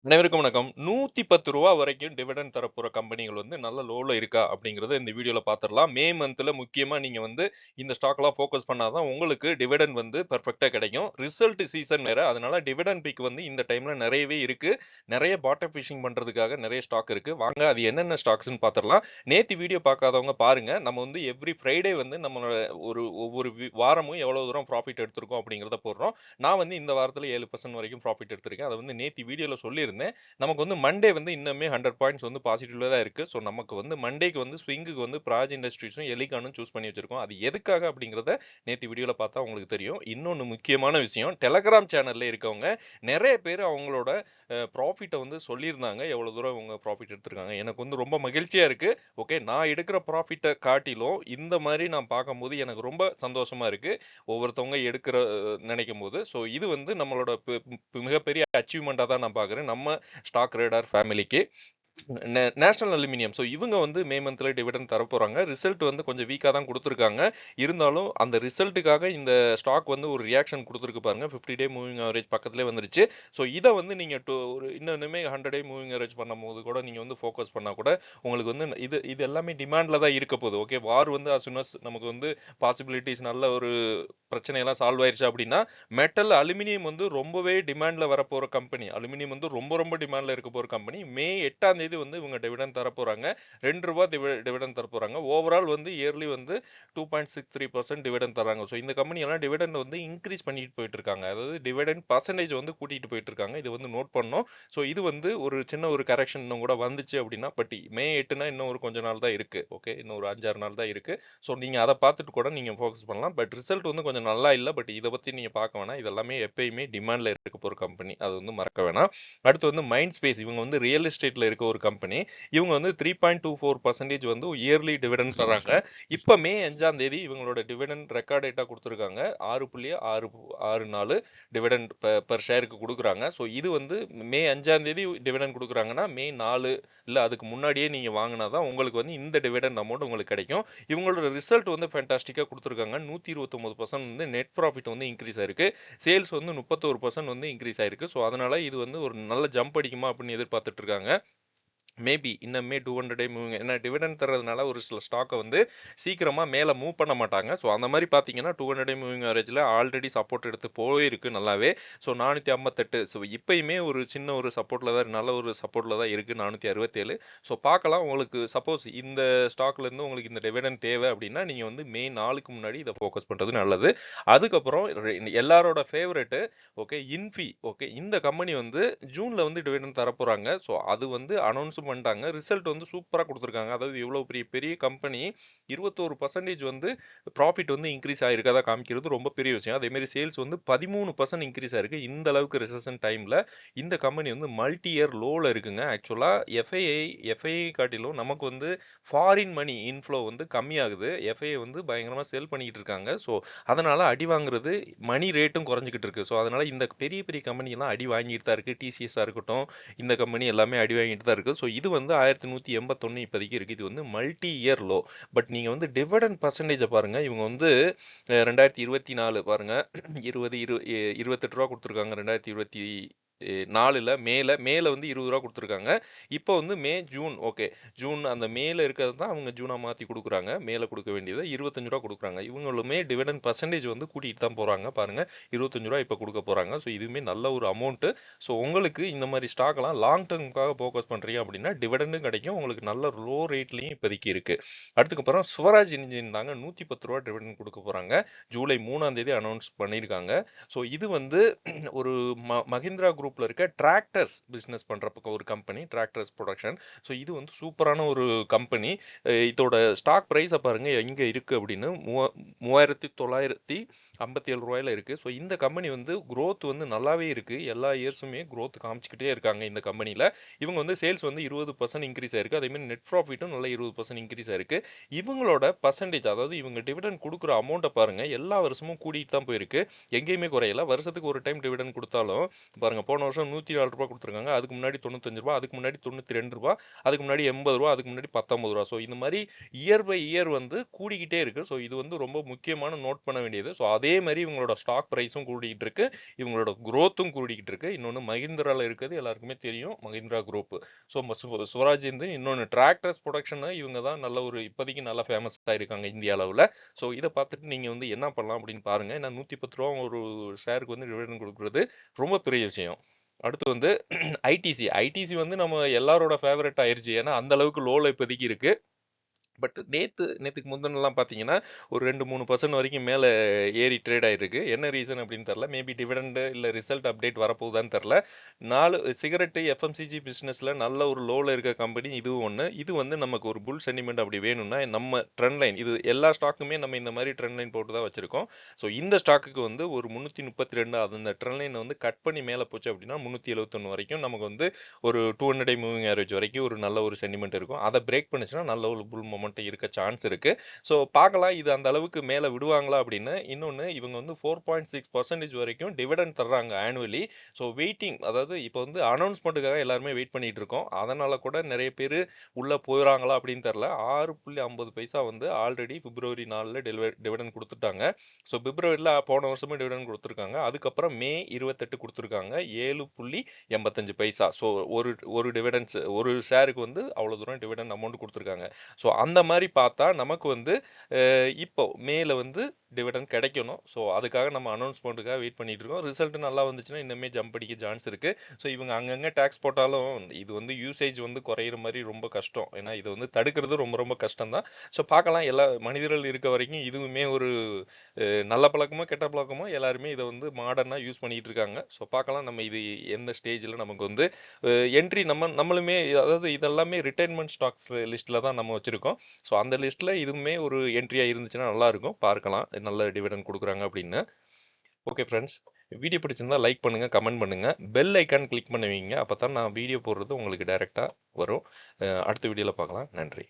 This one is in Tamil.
அனைவருக்கும் வணக்கம். ரூ. 110 வரைக்கும் டிவிடெண்ட் தரப்போற கம்பெனிகள் வந்து நல்ல லோல இருக்கா? அப்படிங்கிறத இந்த வீடியோல பார்த்துரலாம். மே மந்த்ல முக்கியமா நீங்க வந்து இந்த ஸ்டாக்லாம் ஃபோக்கஸ் பண்ணா தான் உங்களுக்கு டிவிடெண்ட் வந்து பெர்ஃபெக்ட்டா கிடைக்கும். ரிசல்ட் சீசன் வேற. அதனால டிவிடெண்ட் பிக் வந்து இந்த டைம்ல நெறையவே இருக்கு. நெறைய பாட்டம் ஃபிஷிங் பண்றதுக்காக நெறைய ஸ்டாக் இருக்கு. வாங்க அது என்னென்ன ஸ்டாக்ஸ்ன்னு பார்த்துரலாம். நேத்து வீடியோ பார்க்காதவங்க பாருங்க. நம்ம வந்து எவ்ரி ஃப்ரைடே வந்து நம்மளோட ஒவ்வொரு வாரமும் எவ்வளவு தூரம் ப்ராஃபிட் எடுத்திருக்கோம் அப்படிங்கிறத போடுறோம். நான் வந்து இந்த வாரத்துல 7% வரைக்கும் ப்ராஃபிட் எடுத்திருக்கேன். அத வந்து நேத்து வீடியோல சொல்லியிருந்தேன். நமக்கு வந்து மண்டே வந்து இன்னுமே 100 பாயிண்ட்ஸ் வந்து பாசிட்டிவ்ல தான் இருக்கு. ஸோ நமக்கு வந்து மண்டேக்கு வந்து ஸ்விங்குக்கு வந்து பிராஜ் இண்டஸ்ட்ரீஸும் எலிகானும் சூஸ் பண்ணி வச்சிருக்கோம். அது எதுக்காக அப்படிங்கிறத நேத்து வீடியோல பார்த்தா உங்களுக்கு தெரியும். இன்னொன்னு முக்கியமான விஷயம், டெலகிராம் சேனல்ல இருக்கவங்க நெறைய பேர் அவங்களோட ப்ராஃபிட்ட வந்து சொல்லியிருந்தாங்க. எவ்வளவு தூரம் அவங்க ப்ராஃபிட் எடுத்திருக்காங்க. எனக்கு வந்து ரொம்ப மகிழ்ச்சியா இருக்கு. ஓகே, நான் எடுக்கிற ப்ராஃபிட்ட காட்டிலும் இந்த மாரி நான் பார்க்கும்போது எனக்கு ரொம்ப சந்தோஷமா இருக்கு. ஒவ்வொருத்தவங்க எடுக்கிற நினைக்கும்போது. ஸோ இது வந்து நம்மளோட மிகப்பெரிய அச்சீவ்மெண்ட்டா தான் நான் பார்க்குறேன். நம்ம ஸ்டாக் ரேடார் ஃபேமிலிக்கு. National aluminium. ஸோ இவங்க வந்து மே மந்த்ல டிவிடெண்ட் தரப்போறாங்க. ரிசல்ட் வந்து கொஞ்சம் வீக்கா தான் குடுத்துருக்காங்க. இருந்தாலும் அந்த ரிசல்ட்டுக்காக இந்த ஸ்டாக் வந்து ஒரு ரியாக்ஷன் குடுத்துருக்கு பாருங்க. 50 டே மூவிங் ஆவரேஜ் பக்கத்திலே வந்துருச்சு. ஸோ இத வந்து நீங்க ஒரு இன்னுமே 100 டே மூவிங் ஆவரேஜ் பண்ணும்போது கூட நீங்க வந்து ஃபோக்கஸ் பண்ணா கூட உங்களுக்கு வந்து இது இது எல்லாமே டிமாண்ட்ல தான் இருக்க போகுது. ஓகே, வார் வந்து அஸ் சூன் அஸ் நமக்கு வந்து பாசிபிலிட்டீஸ் நல்ல ஒரு பிரச்சனையெல்லாம் சால்வ் ஆயிருச்சு அப்படின்னா, மெட்டல் அலுமினியம் வந்து ரொம்பவே டிமாண்ட்ல வரப்போற கம்பெனி. அலுமினியம் வந்து ரொம்ப ரொம்ப டிமாண்ட்ல இருக்க போற கம்பெனி. மே 8ஆம் தேதி வந்து இவங்க டிவிடெண்ட் தரப்போறாங்க. ரூ. 2 டிவிடெண்ட் தரப்போறாங்க. ஓவரால் வந்து இயர்லி வந்து 2.63% டிவிடெண்ட் தராங்க. ஸோ இந்த கம்பெனி எல்லாம் டிவிடெண்ட் வந்து இன்கிரீஸ் பண்ணிட்டு போயிட்டு இருக்காங்க. அதாவது டிவிடெண்ட் பெர்சன்டேஜ் வந்து கூட்டிட்டு போயிட்டு இருக்காங்க. இது வந்து நோட் பண்ணணும். ஸோ இது வந்து ஒரு சின்ன ஒரு கரெக்ஷன் இன்னும் கூட வந்துச்சு அப்படின்னா, பட் மே 8னா இன்னும் ஒரு கொஞ்ச நாள் தான் இருக்கு. ஓகே, இன்னும் ஒரு 5, 6 நாள் தான் இருக்கு. ஸோ நீங்க அத பார்த்துட்டு கூட நீங்க ஃபோக்கஸ் பண்ணலாம். பட் ரிசல்ட் வந்து கொஞ்சம் நல்லா இல்ல. பட் இத பத்தி நீங்க பார்க்க வேணாம். இது எல்லாமே எப்பயுமே டிமாண்ட்ல இருக்க போற கம்பெனி. அது வந்து மறக்க வேணாம். அடுத்து வந்து மைண்ட் ஸ்பேஸ். இவங்க வந்து ரியல் எஸ்டேட்ல இருக்க ஒரு கம்பெனி. இவங்க வந்து 3.24% வந்து இயர்லி டிவிடெண்ட் தராங்க. இப்ப மே 5ஆம் தேதி இவங்களோட டிவிடெண்ட் ரெக்கார்ட் டேட்டா குடுத்துருக்காங்க. 6.664 டிவிடெண்ட் பெர் ஷேருக்கு குடுக்குறாங்க. ஸோ இது வந்து மே 5ஆம் தேதி டிவிடெண்ட் குடுக்குறாங்கன்னா, மே 4 இல்ல அதுக்கு முன்னாடியே நீங்க வாங்குனா தான் உங்களுக்கு வந்து இந்த டிவிடெண்ட் அமௌண்ட் உங்களுக்கு கிடைக்கும். இவங்களோட ரிசல்ட் வந்து ஃபேன்டாஸ்டிக்கா குடுத்துருக்காங்க. 129% வந்து நெட் ப்ராஃபிட் வந்து இன்கிரீஸ் ஆயிருக்கு. சேல்ஸ் வந்து 31% வந்து இன்கிரீஸ் ஆயிருக்கு. ஸோ அதனால இது வந்து ஒரு நல்ல ஜம்ப் அடிக்குமா அப்படின்னு எதிர்பார்த்துட்டு இருக்காங்க. மேபி இன்னுமே 200 டே மூவிங், ஏன்னா டிவிடெண்ட் தர்றதுனால ஒரு சில ஸ்டாக்கை வந்து சீக்கிரமா மேலே மூவ் பண்ண மாட்டாங்க. ஸோ அந்த மாதிரி பார்த்தீங்கன்னா 200 டே மூவிங் ஆவரேஜில் ஆல்ரெடி சப்போர்ட் எடுத்து போயிருக்கு நல்லாவே. ஸோ 458. ஸோ இப்பயுமே ஒரு சின்ன ஒரு சப்போர்ட்டில் தான், நல்ல ஒரு சப்போர்ட்டில் தான் இருக்குது 467. ஸோ பார்க்கலாம். உங்களுக்கு சப்போஸ் இந்த ஸ்டாக்லேருந்து உங்களுக்கு இந்த டிவிடெண்ட் தேவை அப்படின்னா நீங்கள் வந்து மே 4க்கு முன்னாடி இதை ஃபோக்கஸ் பண்ணுறது நல்லது. அதுக்கப்புறம் எல்லாரோட ஃபேவரெட்டு, ஓகே, இன்ஃபி. ஓகே, இந்த கம்பெனி வந்து ஜூனில் வந்து டிவிடெண்ட் தரப்போகிறாங்க. ஸோ அது வந்து அனௌன்ஸ் பண்ணிட்டாங்க. ரிசல்ட் வந்து சூப்பராக கொடுத்துருக்காங்க. அதாவது இவ்வளோ பெரிய பெரிய கம்பெனி 21% வந்து ப்ராஃபிட் வந்து இன்க்ரீஸ் ஆகிருக்கதா காமிக்கிறது ரொம்ப பெரிய விஷயம். அதேமாரி சேல்ஸ் வந்து 13% இன்க்ரீஸ் ஆயிருக்கு. இந்த அளவுக்கு ரிசெஷன் டைமில் இந்த கம்பெனி வந்து மல்டி இயர் லோவில் இருக்குங்க. ஆக்சுவலாக எஃப்ஐஐ காட்டிலும் நமக்கு வந்து ஃபாரின் மணி இன்ஃப்ளோ வந்து கம்மியாகுது. எஃப்ஐஐ வந்து பயங்கரமாக செல் பண்ணிக்கிட்டு இருக்காங்க. ஸோ அதனால அடி வாங்குறது, மணி ரேட்டும் குறைஞ்சிக்கிட்டு இருக்கு. ஸோ அதனால இந்த பெரிய பெரிய கம்பெனிலாம் அடி வாங்கிட்டு தான் இருக்கு. டிசிஎஸ்ஸாக இருக்கட்டும், இந்த கம்பெனி எல்லாமே அடி வாங்கிட்டு தான் இருக்கு. ஸோ இது வந்து 1181 இப்போதைக்கு இருக்கு. இது வந்து மல்டி இயர் லோ. பட் நீங்க வந்து டிவிடெண்ட் பர்சன்டேஜை பாருங்க. இவங்க வந்து 2024 பாருங்க 28 ரூபா கொடுத்துருக்காங்க. 2024 மேல வந்து 20 ரூபா கொடுத்துருக்காங்க. இப்போ வந்து ஜூன், ஓகே, ஜூன் அந்த மேல இருக்கிறது தான் அவங்க ஜூனா மாத்தி கொடுக்குறாங்க. மேல கொடுக்க வேண்டியது 25 ரூபா கொடுக்குறாங்க. இவங்களுமே டிவிடெண்ட் பர்சன்டேஜ் வந்து கூட்டிட்டு தான் போறாங்க பாருங்க. 25 ரூபா இப்போ கொடுக்க போறாங்க. ஸோ இதுவுமே நல்ல ஒரு அமௌண்ட். ஸோ உங்களுக்கு இந்த மாதிரி ஸ்டாக்லாம் லாங் டர்முக்காக ஃபோக்கஸ் பண்றீங்க அப்படின்னா டிவிடெண்டும் கிடைக்கும். உங்களுக்கு நல்ல லோ ரேட்லயும் இப்போதைக்கு இருக்கு. அடுத்துக்கப்புறம் ஸ்வராஜ் இன்ஜின் தாங்க 110 ரூபா டிவிடெண்ட் கொடுக்க போறாங்க. ஜூலை 3ஆம் தேதி அனௌன்ஸ் பண்ணியிருக்காங்க. ஸோ இது வந்து ஒரு மஹிந்திரா குரூப்ல இருக்க டிராக்டர்ஸ் பிசினஸ் பண்ற ஒரு கம்பெனி, டிராக்டர்ஸ் ப்ரொடக்ஷன். ஸோ இது வந்து சூப்பரான ஒரு கம்பெனி. இதோட ஸ்டாக் பிரைஸை பாருங்க எங்க இருக்கு அப்படின்னு, 3957 ரூபாயில இருக்கு. ஸோ இந்த கம்பெனி வந்து growth வந்து நல்லாவே இருக்கு. எல்லா இயர்ஸுமே growth காமிச்சுக்கிட்டே இருக்காங்க இந்த கம்பெனில. இவங்க வந்து சேல்ஸ் வந்து 20% இன்க்ரீஸ் ஆயிருக்கு. அதே மாதிரி நெட் ப்ராஃபிட்டும் நல்ல 20% இன்க்ரீஸ் ஆயிருக்கு. இவங்களோட பர்சன்டேஜ், அதாவது இவங்க டிவிடெண்ட் கொடுக்குற அமௌண்ட்டை பாருங்க, எல்லா வருஷமும் கூட்டிட்டு தான் போயிருக்கு. எங்கேயுமே குறையல. வருஷத்துக்கு ஒரு டைம் டிவிடெண்ட் கொடுத்தாலும் பாருங்க, போன வருஷம் 104 ரூபாய் கொடுத்துருக்காங்க. அதுக்கு முன்னாடி 95 ரூபாய், அதுக்கு முன்னாடி 92 ரூபாய், அதுக்கு முன்னாடி 80 ரூபாய், அதுக்கு முன்னாடி 19 ரூபாய். ஸோ இந்த மாதிரி இயர் பை இயர் வந்து கூடிக்கிட்டே இருக்கு. ஸோ இது வந்து ரொம்ப முக்கியமான நோட் பண்ண வேண்டியது. ஸோ அதே மாதிரி இவங்களோட ஸ்டாக் ப்ரைஸும் கூடிக்கிட்டு இருக்கு, இவங்களோட growth-ம் கூடிக்கிட்டு இருக்கு. இன்னொன்று மஹிந்திரால இருக்கிறது எல்லாருக்குமே தெரியும், மஹிந்திரா குரூப். ஸோ ஸ்வராஜ் வந்து இன்னொன்று டிராக்டர்ஸ் ப்ரொடக்ஷன் இவங்க தான் நல்ல ஒரு இப்போதைக்கு நல்லா ஃபேமஸாக இருக்காங்க இந்திய அளவில். ஸோ இதை பார்த்துட்டு நீங்கள் வந்து என்ன பண்ணலாம் அப்படின்னு பாருங்க. ஏன்னா 110 ரூபா ஒரு ஷேருக்கு வந்து டிவிடெண்ட் கொடுக்குறது ரொம்ப பெரிய விஷயம். அடுத்து வந்து ஐடிசி. ஐடிசி வந்து நம்ம எல்லாரோட ஃபேவரட் ஆயிருச்சு. ஏன்னா அந்த அளவுக்கு லோல இப்போதைக்கு இருக்கு. பட் நேத்துக்கு முந்தினெல்லாம் பார்த்தீங்கன்னா ஒரு 2-3% வரைக்கும் மேலே ஏறி ட்ரேட் ஆயிருக்கு. என்ன ரீசன் அப்படின்னு தெரில. மேபி டிவிடெண்ட் இல்லை ரிசல்ட் அப்டேட் வரப்போகுதான்னு தெரில. 4 சிகரெட்டு எஃப்எம்சிஜி பிஸ்னஸில் நல்ல ஒரு லோவில் இருக்க கம்பெனி இதுவும் ஒன்று. இது வந்து நமக்கு ஒரு புல் சென்டிமெண்ட் அப்படி வேணும்னா நம்ம ட்ரெண்ட் லைன், இது எல்லா ஸ்டாக்குமே நம்ம இந்த மாதிரி ட்ரெண்ட் லைன் போட்டு தான் வச்சிருக்கோம். ஸோ இந்த ஸ்டாக்குக்கு வந்து ஒரு 332 அந்த ட்ரெண்ட் லைனை வந்து கட் பண்ணி மேலே போச்சு அப்படின்னா 371 வரைக்கும் நமக்கு வந்து ஒரு 200 டே மூவிங் ஆவரேஜ் வரைக்கும் ஒரு நல்ல ஒரு சென்டிமெண்ட் இருக்கும். அதை பிரேக் பண்ணுச்சுன்னா நல்ல ஒரு புல் மொமெண்ட் இருக்க சான்ஸ் இருக்கு. ஸோ பார்க்கலாம் இது அந்த அளவுக்கு மேலே விடுவாங்களா அப்படின்னு. இன்னொன்று இவங்க வந்து 4.6% வரைக்கும் டிவிடெண்ட் தர்றாங்க ஆனுவலி. ஸோ வெயிட்டிங், அதாவது இப்போ வந்து அனௌன்ஸ்மெண்ட்டுக்காக எல்லாருமே வெயிட் பண்ணிட்டு இருக்கோம். அதனால கூட நிறைய பேர் உள்ள போயிறாங்களா அப்படின்னு தெரியல. 6.50 வந்து ஆல்ரெடி பிப்ரவரி 4 டிவிடெண்ட் கொடுத்துட்டாங்க. ஸோ பிப்ரவரியில் போன வருஷமே டிவிடெண்ட் கொடுத்துருக்காங்க. அதுக்கப்புறம் மே 28 கொடுத்துருக்காங்க 7.85. ஸோ ஒரு டிவிடெண்ட்ஸ் ஒரு ஷேருக்கு வந்து அவ்வளோ தூரம் டிவிடெண்ட் அமௌண்ட் கொடுத்துருக்காங்க. ஸோ அந்த மாதிரி பார்த்தா நமக்கு வந்து இப்போ மேல வந்து டிவிடெண்ட் கிடைக்கணும். ஸோ அதுக்காக நம்ம அனௌன்ஸ்மெண்ட்டுக்காக வெயிட் பண்ணிட்டு இருக்கோம். ரிசல்ட் நல்லா வந்துச்சுன்னா இன்னுமே ஜம்ப் அடிக்க சான்ஸ் இருக்கு. ஸோ இவங்க அங்கங்கே டேக்ஸ் போட்டாலும் இது வந்து யூசேஜ் வந்து குறையிற மாதிரி ரொம்ப கஷ்டம். ஏன்னா இது வந்து தடுக்கிறது ரொம்ப ரொம்ப கஷ்டம் தான். ஸோ பார்க்கலாம், எல்லா மனிதர்கள் இருக்க வரைக்கும் இதுவுமே ஒரு நல்ல பழக்கமோ கெட்ட பழக்கமோ எல்லாருமே இதை வந்து மாடர்னாக யூஸ் பண்ணிட்டு இருக்காங்க. ஸோ பார்க்கலாம் நம்ம இது எந்த ஸ்டேஜில் நமக்கு வந்து என்ட்ரி நம்மளுமே, அதாவது இதெல்லாமே ரிட்டைர்மெண்ட் ஸ்டாக்ஸ் லிஸ்ட்டில் தான் நம்ம வச்சுருக்கோம். ஸோ அந்த லிஸ்ட்டில் இதுவுமே ஒரு என்ட்ரியாக இருந்துச்சுன்னா நல்லாயிருக்கும். பார்க்கலாம் நல்ல டிவிடெண்ட் கொடுக்குறாங்க அப்படின்னு. ஓகே ஃப்ரெண்ட்ஸ், வீடியோ பிடிச்சிருந்தா லைக் பண்ணுங்கள், கமெண்ட் பண்ணுங்கள், பெல் ஐக்கான் கிளிக் பண்ணுவீங்க. அப்போ தான் நான் வீடியோ போடுறது உங்களுக்கு டைரெக்டாக வரும். அடுத்த வீடியோவில் பார்க்கலாம். நன்றி.